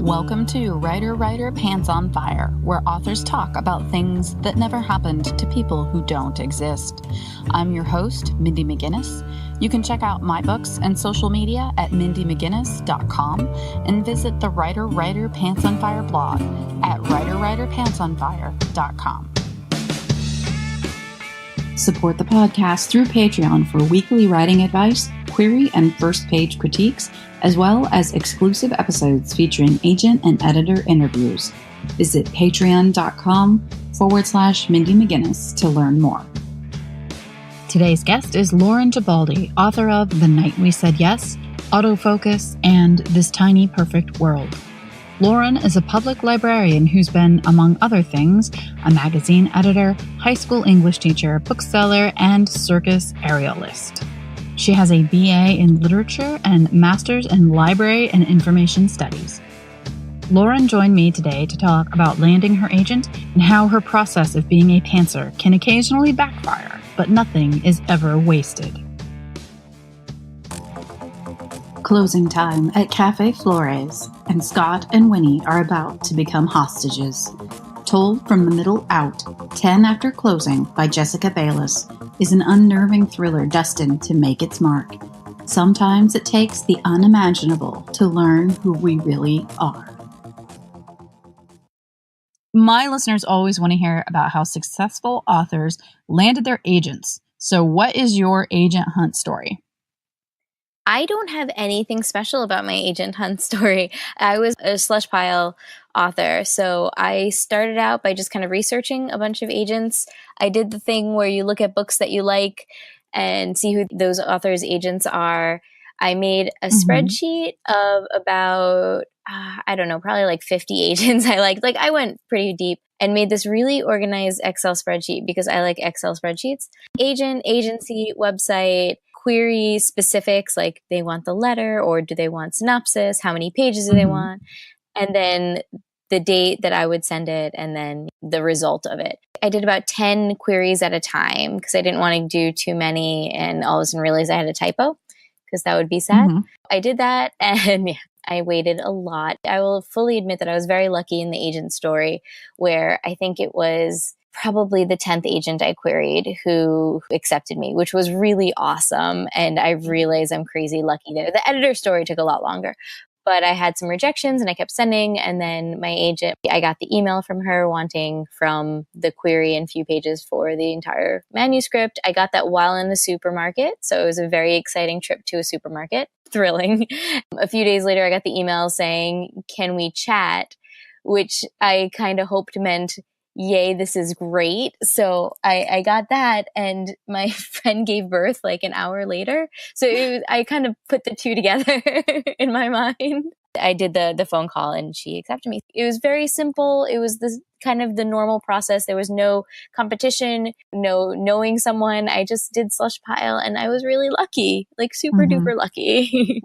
Welcome to Writer Pants on Fire, where authors talk about things that never happened to people who don't exist. I'm your host, Mindy McGinnis. You can check out my books and social media at mindymcginnis.com and visit the Writer Pants on Fire blog at writerpantsonfire.com. Support the podcast through Patreon for weekly writing advice, query and first page critiques, as well as exclusive episodes featuring agent and editor interviews. Visit patreon.com/Mindy McGinnis to learn more. Today's guest is Lauren Gibaldi, author of The Night We Said Yes, Autofocus, and This Tiny Perfect World. Lauren is a public librarian who's been, among other things, a magazine editor, high school English teacher, bookseller, and circus aerialist. She has a BA in literature and master's in library and information studies. Lauren joined me today to talk about landing her agent and how her process of being a pantser can occasionally backfire, but nothing is ever wasted. Closing time at Cafe Flores, and Scott and Winnie are about to become hostages. Told from the Middle Out, 10 After Closing by Jessica Bayliss is an unnerving thriller destined to make its mark. Sometimes it takes the unimaginable to learn who we really are. My listeners always want to hear about how successful authors landed their agents. So what is your agent hunt story? I don't have anything special about my agent hunt story. I was a slush pile author, so I started out by just kind of researching a bunch of agents. I did the thing where you look at books that you like and see who those authors' agents are. I made a spreadsheet of about, probably like 50 agents I liked. Like, I went pretty deep and made this really organized Excel spreadsheet because I like Excel spreadsheets. Agent, agency, website, query specifics, like they want the letter or do they want synopsis, how many pages do they want, and then the date that I would send it and then the result of it. I did about 10 queries at a time because I didn't want to do too many and all of a sudden realize I had a typo because that would be sad. I did that and I waited a lot. I will fully admit that I was very lucky in the agent story where I think it was probably the 10th agent I queried who accepted me, which was really awesome. And I realized I'm crazy lucky there. The editor story took a lot longer, but I had some rejections and I kept sending. And then my agent, I got the email from her wanting from the query and few pages for the entire manuscript. I got that while in the supermarket. So it was a very exciting trip to a supermarket. Thrilling. A few days later, I got the email saying, "Can we chat?" Which I kind of hoped meant, yay, this is great. So I got that, and my friend gave birth like an hour later. So I kind of put the two together in my mind. I did the phone call and she accepted me. It was very simple. It was this kind of the normal process. There was no competition, no knowing someone. I just did slush pile and I was really lucky, like super duper lucky.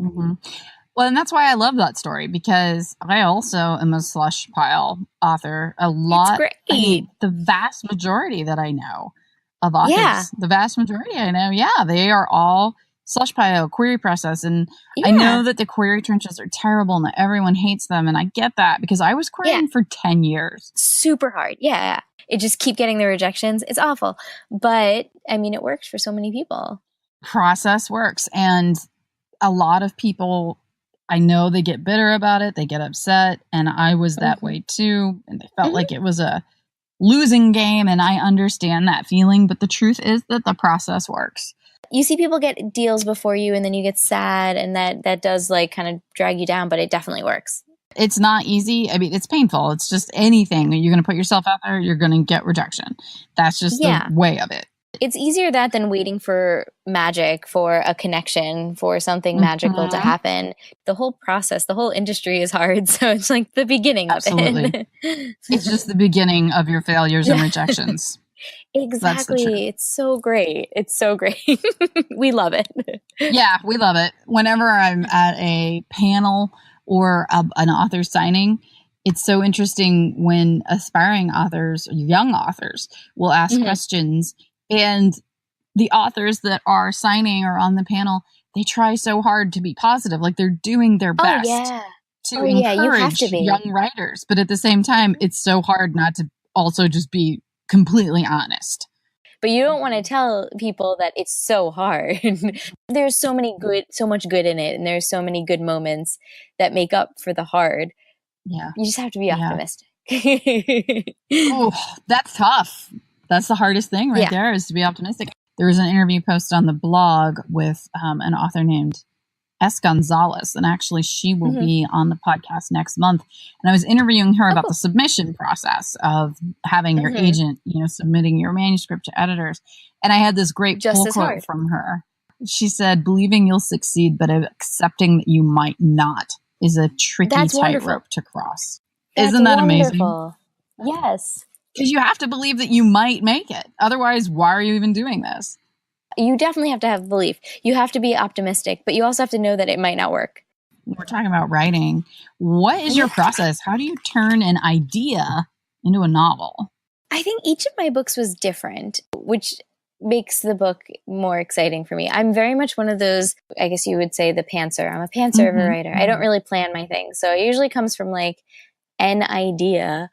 Well, and that's why I love that story, because I also am a slush pile author. A lot. It's great. The vast majority that I know of authors, the vast majority I know, they are all slush pile query process. And I know that the query trenches are terrible and that everyone hates them. And I get that because I was querying for 10 years. Super hard. Yeah. It just keep getting the rejections. It's awful. But I mean, it works for so many people. Process works. And a lot of people, I know they get bitter about it. They get upset. And I was that way too. And they felt like it was a losing game. And I understand that feeling. But the truth is that the process works. You see people get deals before you and then you get sad. And that does like kind of drag you down. But it definitely works. It's not easy. I mean, it's painful. It's just anything. You're going to put yourself out there. You're going to get rejection. That's just the way of it. It's easier that than waiting for magic, for a connection, for something magical to happen. The whole process, the whole industry is hard. So it's like the beginning of it. It's just the beginning of your failures and rejections. Exactly. It's so great. It's so great. We love it. Yeah, we love it. Whenever I'm at a panel or an author signing, it's so interesting when aspiring authors, young authors, will ask questions. And the authors that are signing or on the panel, they try so hard to be positive. Like they're doing their best to Oh yeah, you have encourage to be. young writers. But at the same time, it's so hard not to also just be completely honest. But you don't want to tell people that it's so hard. There's so much good in it, and there's so many good moments that make up for the hard. Yeah. You just have to be optimistic. Oh, that's tough. That's the hardest thing there, is to be optimistic. There was an interview posted on the blog with an author named S. Gonzalez, and actually she will be on the podcast next month. And I was interviewing her about the submission process of having your agent, submitting your manuscript to editors. And I had this great pull quote from her. She said, "Believing you'll succeed, but accepting that you might not is a tricky tightrope to cross." Isn't that amazing? Yes. Because you have to believe that you might make it. Otherwise, why are you even doing this? You definitely have to have belief. You have to be optimistic, but you also have to know that it might not work. We're talking about writing. What is your process? How do you turn an idea into a novel? I think each of my books was different, which makes the book more exciting for me. I'm very much one of those, I guess you would say, the pantser. I'm a pantser of a writer. I don't really plan my things. So it usually comes from like an idea,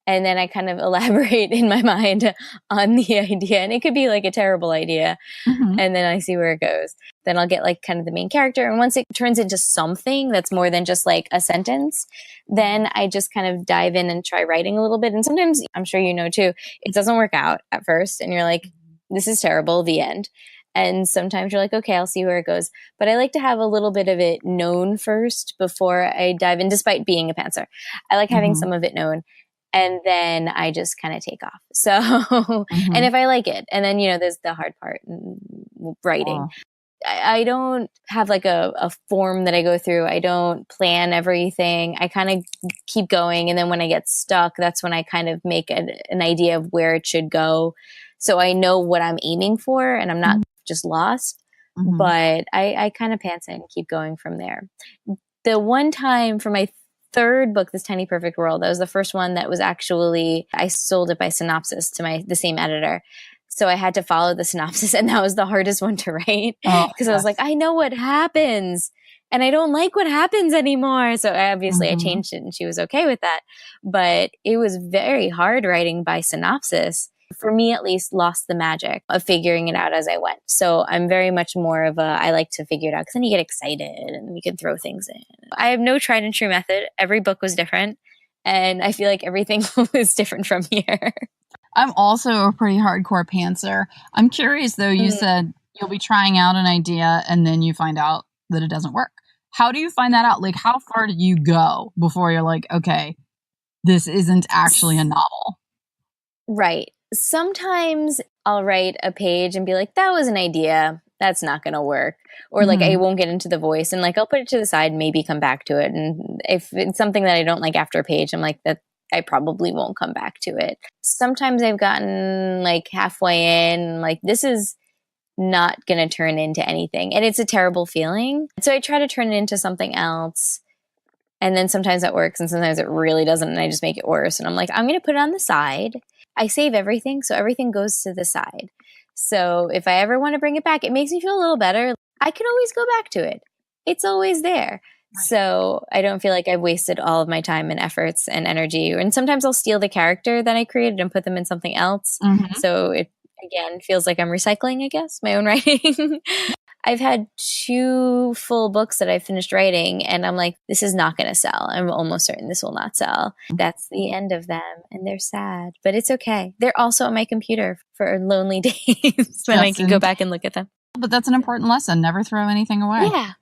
and then I kind of elaborate in my mind on the idea. And it could be like a terrible idea. And then I see where it goes. Then I'll get like kind of the main character. And once it turns into something that's more than just like a sentence, then I just kind of dive in and try writing a little bit. And sometimes, I'm sure you know too, it doesn't work out at first. And you're like, this is terrible, the end. And sometimes you're like, okay, I'll see where it goes. But I like to have a little bit of it known first before I dive in, despite being a pantser. I like having some of it known. And then I just kind of take off. So, and if I like it, and then, there's the hard part, writing. I don't have like a form that I go through. I don't plan everything. I kind of keep going. And then when I get stuck, that's when I kind of make an idea of where it should go. So I know what I'm aiming for, and I'm not just lost, but I kind of pants and keep going from there. The one time for my third book, This Tiny Perfect World, that was the first one that was actually, I sold it by synopsis to the same editor. So I had to follow the synopsis, and that was the hardest one to write because I was like, I know what happens and I don't like what happens anymore. So obviously I changed it, and she was okay with that. But it was very hard writing by synopsis. For me, at least, lost the magic of figuring it out as I went. So I'm very much more of I like to figure it out because then you get excited and you can throw things in. I have no tried and true method. Every book was different. And I feel like everything was different from here. I'm also a pretty hardcore pantser. I'm curious, though, you said you'll be trying out an idea and then you find out that it doesn't work. How do you find that out? Like, how far do you go before you're like, okay, this isn't actually a novel? Right. Sometimes I'll write a page and be like, that was an idea. That's not going to work. Or like, I won't get into the voice, and like, I'll put it to the side, maybe come back to it. And if it's something that I don't like after a page, I'm like, that I probably won't come back to it. Sometimes I've gotten like halfway in, like, this is not going to turn into anything. And it's a terrible feeling. So I try to turn it into something else. And then sometimes that works, and sometimes it really doesn't. And I just make it worse. And I'm like, I'm going to put it on the side. I save everything, so everything goes to the side. So if I ever want to bring it back, it makes me feel a little better. I can always go back to it. It's always there. Right. So I don't feel like I've wasted all of my time and efforts and energy. And sometimes I'll steal the character that I created and put them in something else. So it, again, feels like I'm recycling, I guess, my own writing. I've had 2 full books that I finished writing, and I'm like, this is not going to sell. I'm almost certain this will not sell. That's the end of them, and they're sad, but it's okay. They're also on my computer for lonely days when I can go back and look at them. But that's an important lesson. Never throw anything away. Yeah.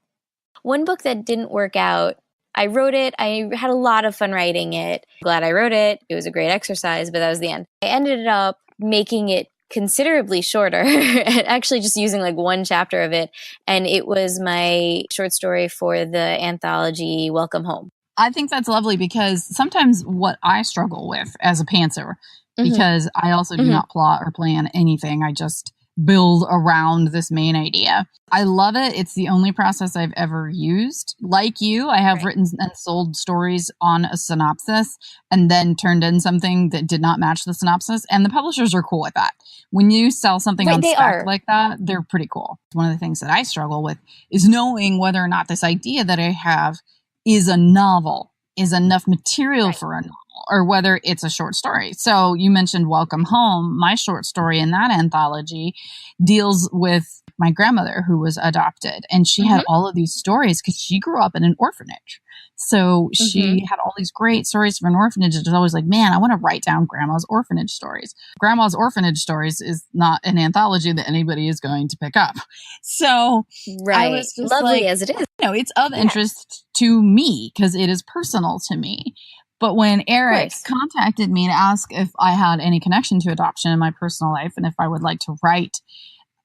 One book that didn't work out, I wrote it. I had a lot of fun writing it. Glad I wrote it. It was a great exercise, but that was the end. I ended up making it considerably shorter and actually just using like 1 chapter of it. And it was my short story for the anthology Welcome Home. I think that's lovely, because sometimes what I struggle with as a pantser, because I also do not plot or plan anything. I just build around this main idea. I love it. It's the only process I've ever used. Like you, I have written and sold stories on a synopsis and then turned in something that did not match the synopsis. And the publishers are cool with that. When you sell something on spec like that, they're pretty cool. One of the things that I struggle with is knowing whether or not this idea that I have is a novel, is enough material Right. for a novel, or whether it's a short story. So you mentioned Welcome Home. My short story in that anthology deals with my grandmother who was adopted, and she had all of these stories because she grew up in an orphanage. So she had all these great stories from an orphanage. It was always like, man, I want to write down grandma's orphanage stories. Grandma's orphanage stories is not an anthology that anybody is going to pick up. So I Right. was just Lovely like, as it is. it's of Yeah. interest to me because it is personal to me. But when Eric contacted me to ask if I had any connection to adoption in my personal life and if I would like to write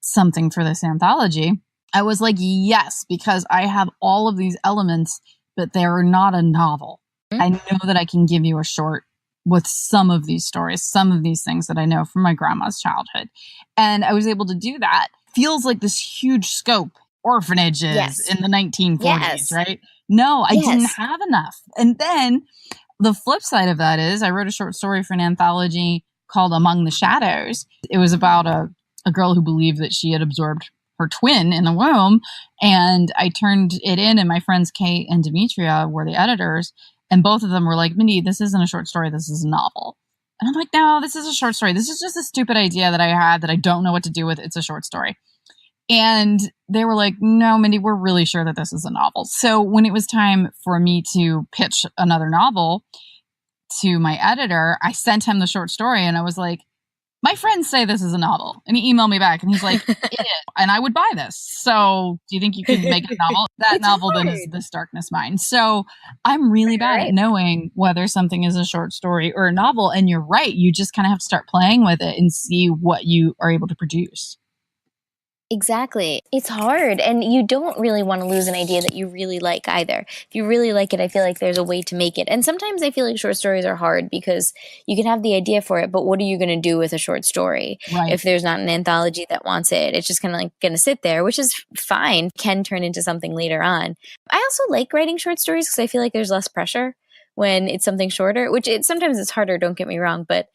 something for this anthology, I was like, yes, because I have all of these elements, but they're not a novel. I know that I can give you a short with some of these stories, some of these things that I know from my grandma's childhood. And I was able to do that. Feels like this huge scope. Orphanages in the 1940s, right? No, I didn't have enough. And then the flip side of that is I wrote a short story for an anthology called Among the Shadows. It was about a girl who believed that she had absorbed her twin in the womb. And I turned it in, and my friends Kate and Demetria were the editors. And both of them were like, Mindy, this isn't a short story. This is a novel. And I'm like, no, this is a short story. This is just a stupid idea that I had that I don't know what to do with. It's a short story. And they were like, no, Mindy, we're really sure that this is a novel. So when it was time for me to pitch another novel to my editor, I sent him the short story and I was like, my friends say this is a novel. And he emailed me back and he's like, it is. And I would buy this. So do you think you can make a novel? That novel then is This Darkness Mine. So I'm really bad at knowing whether something is a short story or a novel. And you're right. You just kind of have to start playing with it and see what you are able to produce. Exactly. It's hard, and you don't really want to lose an idea that you really like either. If you really like it, I feel like there's a way to make it. And sometimes I feel like short stories are hard because you can have the idea for it, but what are you going to do with a short story if there's not an anthology that wants it? It's just kind of like going to sit there, which is fine, can turn into something later on. I also like writing short stories because I feel like there's less pressure when it's something shorter, which sometimes it's harder, don't get me wrong, but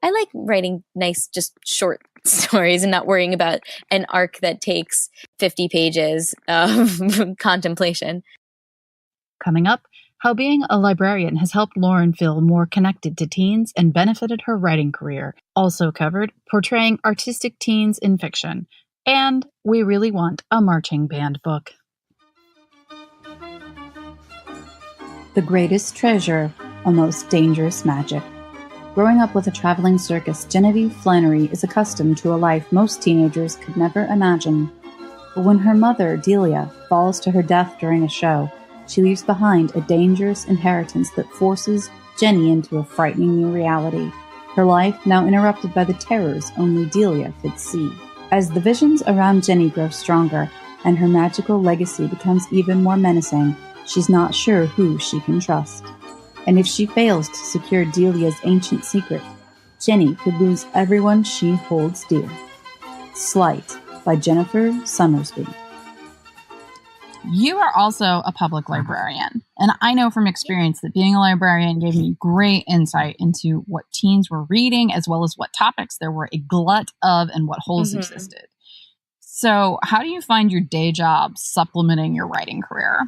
I like writing nice, just short stories and not worrying about an arc that takes 50 pages of contemplation. Coming up, how being a librarian has helped Lauren feel more connected to teens and benefited her writing career. Also covered, portraying artistic teens in fiction. And we really want a marching band book. The greatest treasure, a most dangerous magic. Growing up with a traveling circus, Genevieve Flannery is accustomed to a life most teenagers could never imagine. But when her mother, Delia, falls to her death during a show, she leaves behind a dangerous inheritance that forces Jenny into a frightening new reality, her life now interrupted by the terrors only Delia could see. As the visions around Jenny grow stronger and her magical legacy becomes even more menacing, she's not sure who she can trust. And if she fails to secure Delia's ancient secret, Jenny could lose everyone she holds dear. Sleight by Jennifer Sommersby. You are also a public librarian, and I know from experience that being a librarian gave me great insight into what teens were reading, as well as what topics there were a glut of and what holes existed. So how do you find your day job supplementing your writing career?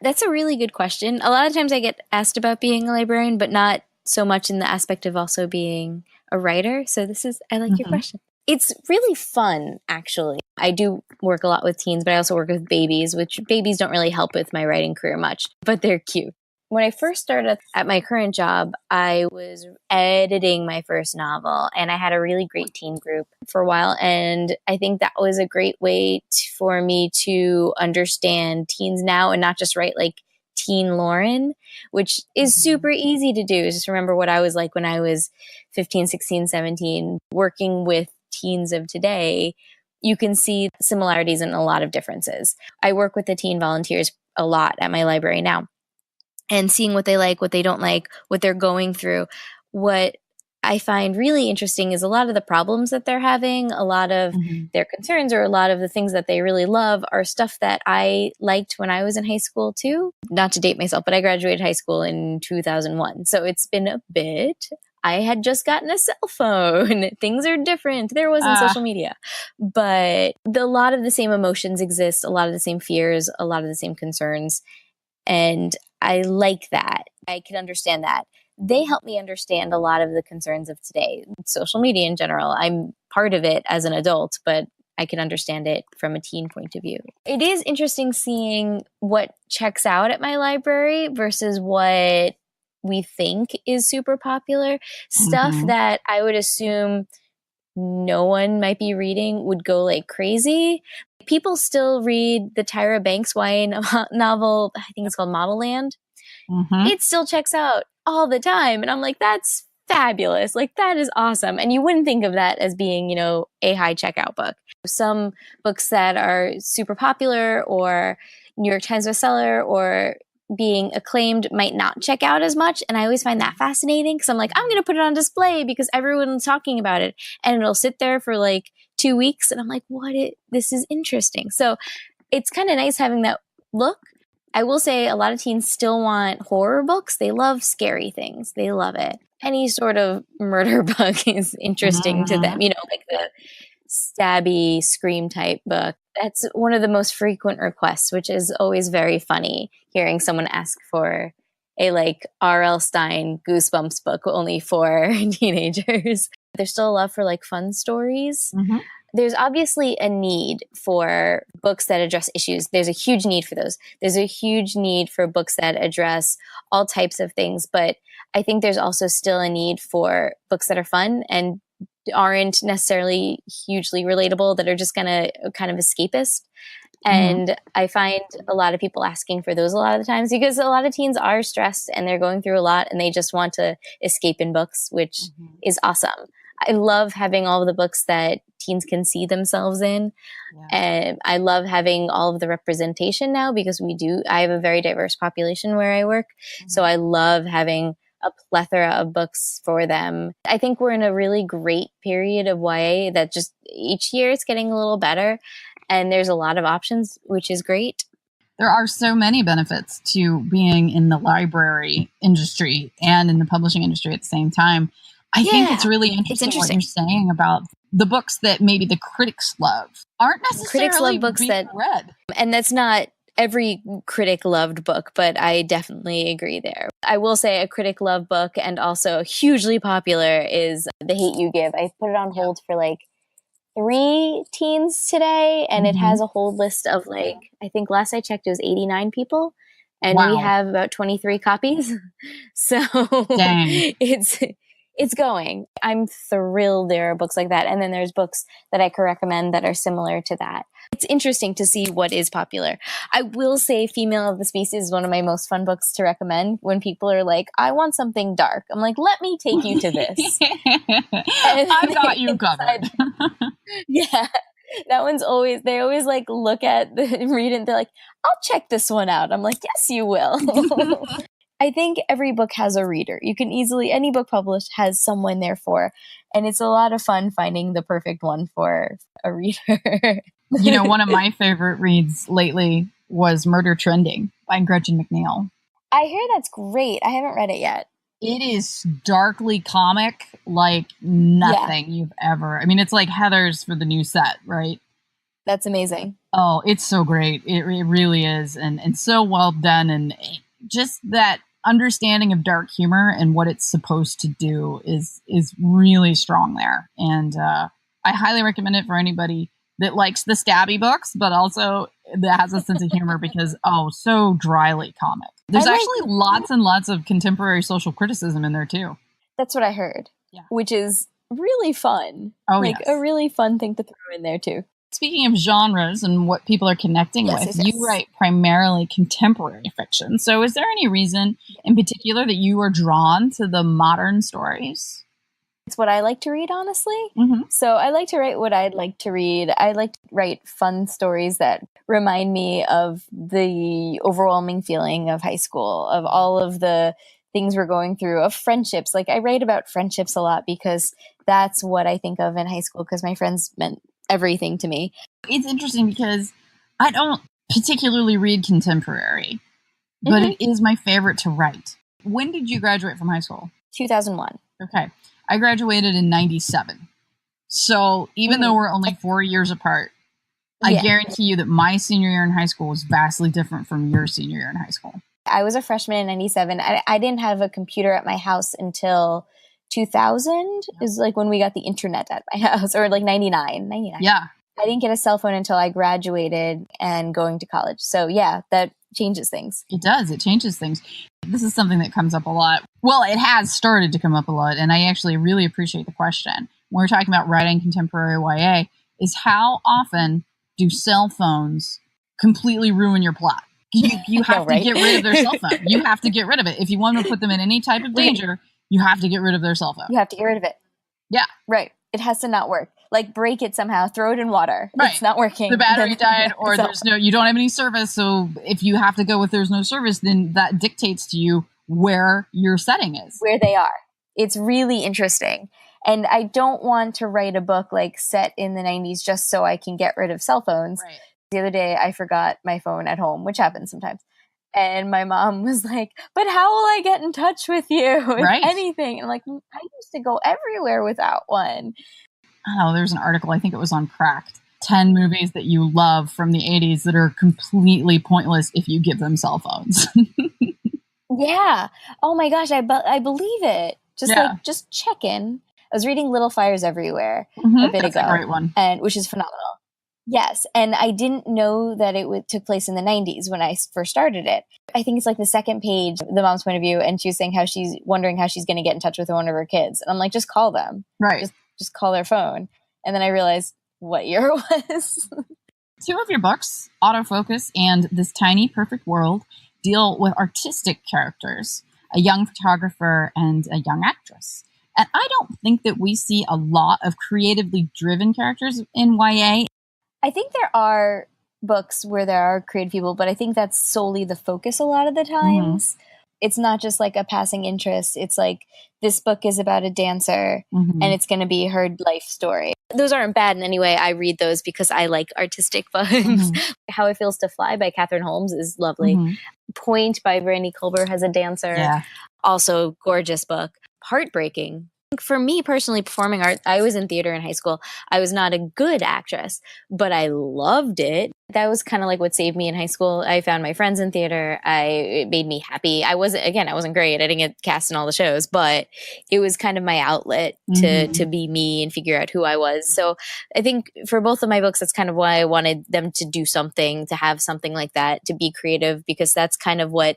That's a really good question. A lot of times I get asked about being a librarian, but not so much in the aspect of also being a writer. So I like your question. It's really fun, actually. I do work a lot with teens, but I also work with babies, which babies don't really help with my writing career much, but they're cute. When I first started at my current job, I was editing my first novel, and I had a really great teen group for a while. And I think that was a great way for me to understand teens now and not just write like teen Lauren, which is super easy to do. Just remember what I was like when I was 15, 16, 17, working with teens of today. You can see similarities and a lot of differences. I work with the teen volunteers a lot at my library now. And seeing what they like, what they don't like, what they're going through. What I find really interesting is a lot of the problems that they're having, a lot of their concerns, or a lot of the things that they really love are stuff that I liked when I was in high school too. Not to date myself, but I graduated high school in 2001. So it's been a bit. I had just gotten a cell phone. Things are different. There wasn't social media. But a lot of the same emotions exist, a lot of the same fears, a lot of the same concerns. And I like that. I can understand that. They help me understand a lot of the concerns of today. Social media in general, I'm part of it as an adult, but I can understand it from a teen point of view. It is interesting seeing what checks out at my library versus what we think is super popular. Stuff that I would assume no one might be reading would go like crazy. People still read the Tyra Banks YA novel, I think it's called Model Land. It still checks out all the time. And I'm like, that's fabulous. Like, that is awesome. And you wouldn't think of that as being, a high checkout book. Some books that are super popular or New York Times bestseller or being acclaimed might not check out as much. And I always find that fascinating because I'm like, I'm going to put it on display because everyone's talking about it. And it'll sit there for like 2 weeks. And I'm like, this is interesting. So it's kind of nice having that look. I will say a lot of teens still want horror books. They love scary things. They love it. Any sort of murder book is interesting to them, like the stabby scream type book. That's one of the most frequent requests, which is always very funny hearing someone ask for a like R.L. Stine Goosebumps book only for teenagers. There's still a love for like fun stories. There's obviously a need for books that address issues. There's a huge need for those. There's a huge need for books that address all types of things. But I think there's also still a need for books that are fun and aren't necessarily hugely relatable, that are just kind of escapist. And I find a lot of people asking for those a lot of the times because a lot of teens are stressed and they're going through a lot and they just want to escape in books, which is awesome. I love having all of the books that teens can see themselves in. And I love having all of the representation now because I have a very diverse population where I work. So I love having a plethora of books for them. I think we're in a really great period of YA that just each year it's getting a little better and there's a lot of options, which is great. There are so many benefits to being in the library industry and in the publishing industry at the same time. I think it's really interesting what you're saying about the books that maybe the critics love aren't necessarily critics love books that read. And that's not every critic loved book, but I definitely agree there. I will say a critic loved book and also hugely popular is The Hate U Give. I put it on hold for like 3 teens today, and it has a hold list of like, I think last I checked it was 89 people. And we have about 23 copies. So it's going. I'm thrilled there are books like that. And then there's books that I could recommend that are similar to that. It's interesting to see what is popular. I will say Female of the Species is one of my most fun books to recommend when people are like, I want something dark. I'm like, let me take you to this. I've got you covered. Yeah. That one's always, they always like look at read it and they're like, I'll check this one out. I'm like, yes, you will. I think every book has a reader. You can any book published has someone there for, and it's a lot of fun finding the perfect one for a reader. One of my favorite reads lately was Murder Trending by Gretchen McNeil. I hear that's great. I haven't read it yet. It is darkly comic like nothing you've ever... I mean, it's like Heather's for the new set, right? That's amazing. Oh, it's so great. It really is. And so well done. And just that understanding of dark humor and what it's supposed to do is really strong there. And I highly recommend it for anybody that likes the stabby books, but also that has a sense of humor because, so dryly comic. There's actually lots and lots of contemporary social criticism in there too. That's what I heard, which is really fun. A really fun thing to throw in there too. Speaking of genres and what people are connecting with, you write primarily contemporary fiction. So is there any reason in particular that you are drawn to the modern stories? It's what I like to read, honestly. So I like to write what I'd like to read. I like to write fun stories that remind me of the overwhelming feeling of high school, of all of the things we're going through, of friendships. Like I write about friendships a lot because that's what I think of in high school because my friends meant everything to me. It's interesting because I don't particularly read contemporary, but it is my favorite to write. When did you graduate from high school? 2001. Okay. I graduated in 97. So even though we're only 4 years apart, I guarantee you that my senior year in high school was vastly different from your senior year in high school. I was a freshman in 97. I didn't have a computer at my house until 2000 is like when we got the internet at my house, or like 99. Yeah. I didn't get a cell phone until I graduated and going to college. So yeah, that changes things. It does. It changes things. This is something that comes up a lot. Well, it has started to come up a lot, and I actually really appreciate the question. When we're talking about writing contemporary YA, is how often do cell phones completely ruin your plot? You have to get rid of their cell phone. You have to get rid of it. If you want to put them in any type of danger, you have to get rid of their cell phone. You have to get rid of it. Yeah. Right. It has to not work. Like break it somehow, throw it in water. Right. It's not working. The battery died, or you don't have any service. So if you have to go with there's no service, then that dictates to you where your setting is. Where they are. It's really interesting. And I don't want to write a book like set in the 90s just so I can get rid of cell phones. Right. The other day I forgot my phone at home, which happens sometimes. And my mom was like, but how will I get in touch with you? If anything. And I'm like, I used to go everywhere without one. Oh, there's an article, I think it was on Cracked. 10 movies that you love from the 80s that are completely pointless if you give them cell phones. Yeah. Oh my gosh, I believe it. Just check in. I was reading Little Fires Everywhere a bit ago. That's a great one. And which is phenomenal. Yes, and I didn't know that it took place in the 90s when I first started it. I think it's like the second page, the mom's point of view, and she was saying how she's wondering how she's going to get in touch with one of her kids. And I'm like, just call them. Right. Just call their phone. And then I realized what year it was. Two of your books, Autofocus and This Tiny Perfect World, deal with artistic characters, a young photographer and a young actress. And I don't think that we see a lot of creatively driven characters in YA. I think there are books where there are creative people, but I think that's solely the focus a lot of the times. Mm-hmm. It's not just like a passing interest. It's like this book is about a dancer and it's going to be her life story. Those aren't bad in any way. I read those because I like artistic books. How It Feels to Fly by Catherine Holmes is lovely. Point by Brandy Culber has a dancer. Yeah. Also gorgeous book. Heartbreaking. For me personally, performing art, I was in theater in high school. I was not a good actress, but I loved it. That was kind of like what saved me in high school. I found my friends in theater. It made me happy. I wasn't great. I didn't get cast in all the shows, but it was kind of my outlet to be me and figure out who I was. So I think for both of my books, that's kind of why I wanted them to do something, to have something like that, to be creative, because that's kind of what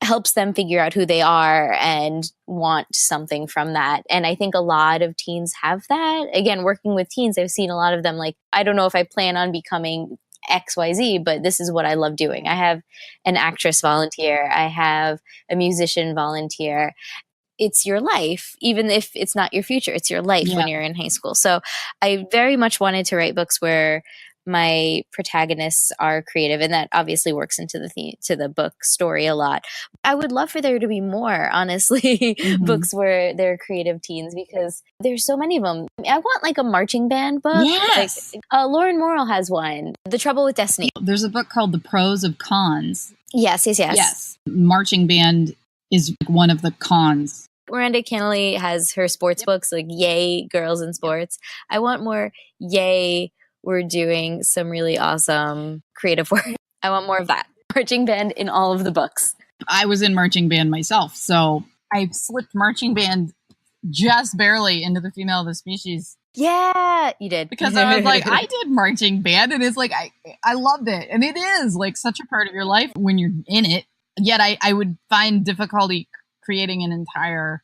helps them figure out who they are and want something from that. And I think a lot of teens have that. Again, working with teens, I've seen a lot of them like, I don't know if I plan on becoming XYZ, but this is what I love doing. I have an actress volunteer. I have a musician volunteer. It's your life, even if it's not your future, it's your life when you're in high school. So I very much wanted to write books where my protagonists are creative, and that obviously works into the book story a lot. I would love for there to be more, honestly, books where they're creative teens, because there's so many of them. I want like a marching band book. Yes. Like, Lauren Morrill has one, The Trouble with Destiny. There's a book called The Pros of Cons. Yes. Marching band is one of the cons. Miranda Kennelly has her sports books, like Yay, Girls in Sports. I want more Yay, we're doing some really awesome creative work. I want more of that. Marching band in all of the books. I was in marching band myself, so I slipped marching band just barely into the female of the species. Yeah, you did. Because I was like, I did marching band, and it's like, I loved it. And it is like such a part of your life when you're in it. Yet I would find difficulty creating an entire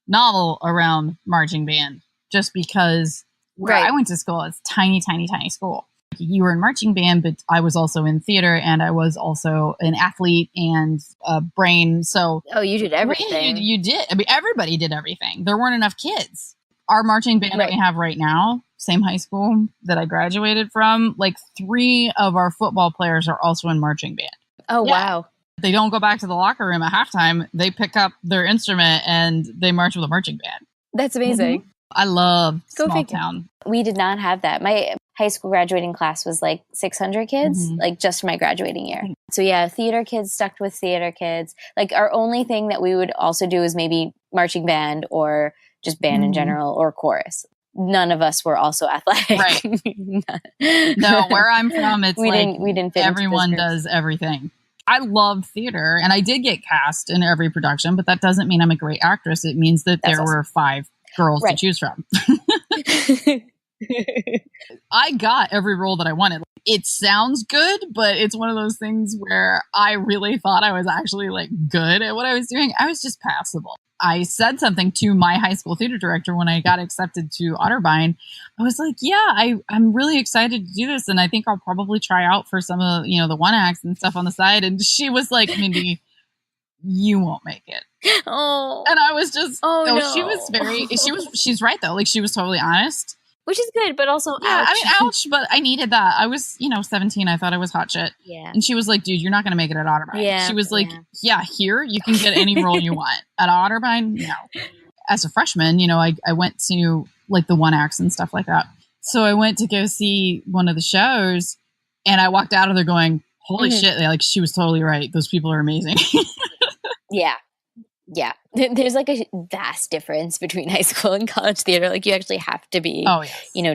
novel around marching band, just because where I went to school, it's tiny, tiny, tiny school. You were in marching band, but I was also in theater, and I was also an athlete and a brain. So you did everything. You did. I mean, everybody did everything. There weren't enough kids. Our marching band that we have right now, same high school that I graduated from, like 3 of our football players are also in marching band. Oh, wow. They don't go back to the locker room at halftime. They pick up their instrument and they march with a marching band. That's amazing. I love small town. We did not have that. My high school graduating class was like 600 kids, like just for my graduating year. So yeah, theater kids stuck with theater kids. Like our only thing that we would also do is maybe marching band or just band in general or chorus. None of us were also athletic. Right. No, where I'm from, it's we didn't fit everyone does everything. I love theater, and I did get cast in every production, but that doesn't mean I'm a great actress. It means that there were 5 girls to choose from. I got every role that I wanted. It sounds good, but it's one of those things where I really thought I was actually like good at what I was doing. I was just passable. I said something to my high school theater director when I got accepted to Otterbein. I was like, yeah, I'm really excited to do this. And I think I'll probably try out for some of, the one acts and stuff on the side. And she was like, Mindy, you won't make it. Oh. And I was just, no. She's right though. Like she was totally honest. Which is good, but also yeah, ouch. I mean, ouch, but I needed that. I was, 17. I thought I was hot shit. Yeah. And she was like, dude, you're not going to make it at Otterbein. Yeah, she was like, yeah, here, you can get any role you want. At Otterbein, no. As a freshman, I went to like the one acts and stuff like that. So I went to go see one of the shows and I walked out of there going, holy shit. Like she was totally right. Those people are amazing. Yeah. Yeah. There's like a vast difference between high school and college theater. Like you actually have to be,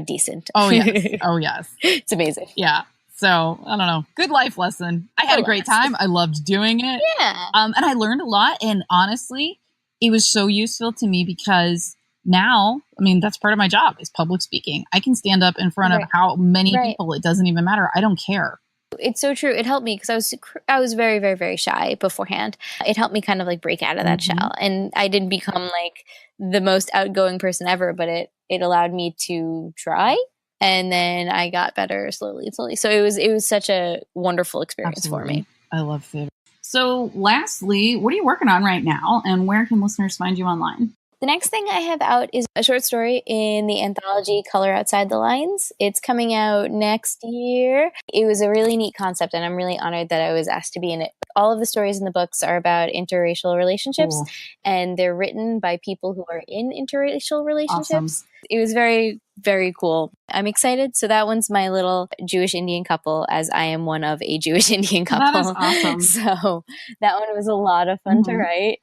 decent. Oh, yes. Oh, yes. It's amazing. Yeah. So I don't know. Good life lesson. I had a great time. I loved doing it. Yeah. And I learned a lot. And honestly, it was so useful to me because now, I mean, that's part of my job is public speaking. I can stand up in front of how many people. It doesn't even matter. I don't care. It's so true. It helped me because I was very, very, very shy beforehand. It helped me kind of like break out of that shell. And I didn't become like the most outgoing person ever, but it allowed me to try. And then I got better slowly. So it was such a wonderful experience for me. I love theater. So lastly, what are you working on right now? And where can listeners find you online? The next thing I have out is a short story in the anthology Color Outside the Lines. It's coming out next year. It was a really neat concept, and I'm really honored that I was asked to be in it. All of the stories in the books are about interracial relationships, and they're written by people who are in interracial relationships. Awesome. It was very, very cool. I'm excited. So that one's my little Jewish Indian couple, as I am one of a Jewish Indian couple. That is awesome. So that one was a lot of fun to write.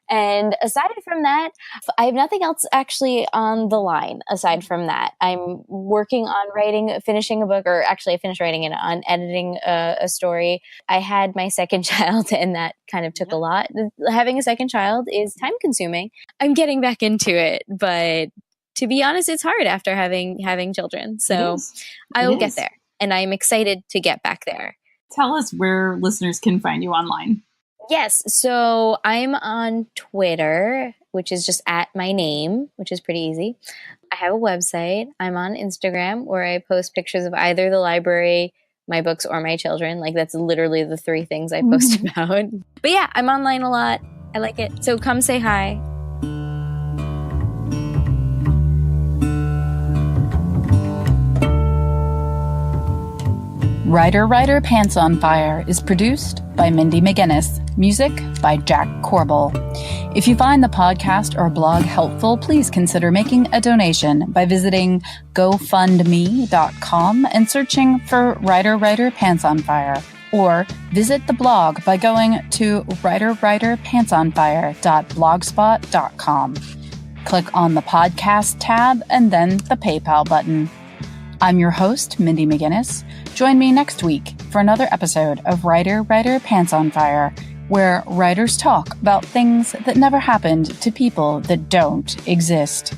And aside from that, I have nothing else actually on the line aside from that. I'm working on finishing a book, or actually I finished writing it, on editing a story. I had my second child, and that kind of took a lot. Having a second child is time consuming. I'm getting back into it, but to be honest, it's hard after having children. So I will get there, and I'm excited to get back there. Tell us where listeners can find you online. Yes. So I'm on Twitter, which is just at my name, which is pretty easy. I have a website. I'm on Instagram, where I post pictures of either the library, my books, or my children. Like that's literally the 3 things I post about. But yeah, I'm online a lot. I like it. So come say hi. Writer, Pants on Fire is produced by Mindy McGinnis. Music by Jack Corbel. If you find the podcast or blog helpful, please consider making a donation by visiting gofundme.com and searching for Writer, Pants on Fire. Or visit the blog by going to writerpantsonfire.blogspot.com. Click on the podcast tab and then the PayPal button. I'm your host, Mindy McGinnis. Join me next week for another episode of Writer, Pants on Fire, where writers talk about things that never happened to people that don't exist.